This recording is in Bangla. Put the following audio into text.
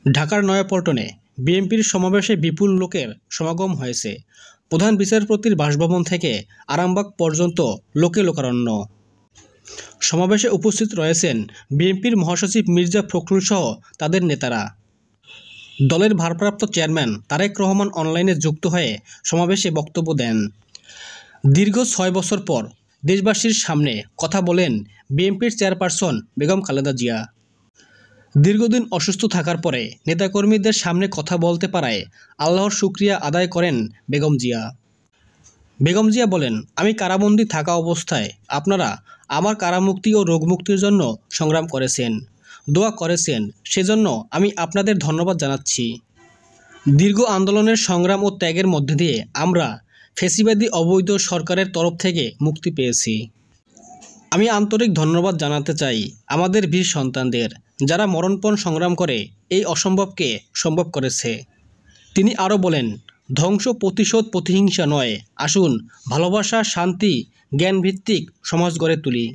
ঢাকার নয়াপল্টনে বিএনপির সমাবেশে বিপুল লোকের সমাগম হয়েছে। প্রধান বিচারপতির বাসভবন থেকে আরামবাগ পর্যন্ত লোকে লোকারণ্য। সমাবেশে উপস্থিত রয়েছেন বিএনপির মহাসচিব মির্জা ফখরুল সহ তাদের নেতারা। দলের ভারপ্রাপ্ত চেয়ারম্যান তারেক রহমান অনলাইনে যুক্ত হয়ে সমাবেশে বক্তব্য দেন। দীর্ঘ ৬ বছর পর দেশবাসীর সামনে কথা বলেন বিএনপির চেয়ারপারসন বেগম খালেদা জিয়া। দীর্ঘদিন অসুস্থ থাকার পরে নেতাকর্মীদের সামনে কথা বলতে পারায় আল্লাহর শুকরিয়া আদায় করেন বেগম জিয়া। বেগম জিয়া বলেন, আমি কারাবন্দী থাকা অবস্থায় আপনারা আমার কারামুক্তি ও রোগমুক্তির জন্য সংগ্রাম করেছেন, দোয়া করেছেন, সেজন্য আমি আপনাদের ধন্যবাদ জানাচ্ছি। দীর্ঘ আন্দোলনের সংগ্রাম ও ত্যাগের মধ্যে দিয়ে আমরা ফ্যাসিবাদী অবৈধ সরকারের তরফ থেকে মুক্তি পেয়েছি। আমি আন্তরিক ধন্যবাদ জানাতে চাই আমাদের বীর সন্তানদের, যারা মরণপণ সংগ্রাম করে এই অসম্ভবকে সম্ভব করেছে। তিনি আরও বলেন, ধ্বংস, প্রতিশোধ, প্রতিহিংসা নয়, আসুন ভালোবাসা, শান্তি, জ্ঞানভিত্তিক সমাজ গড়ে তুলি।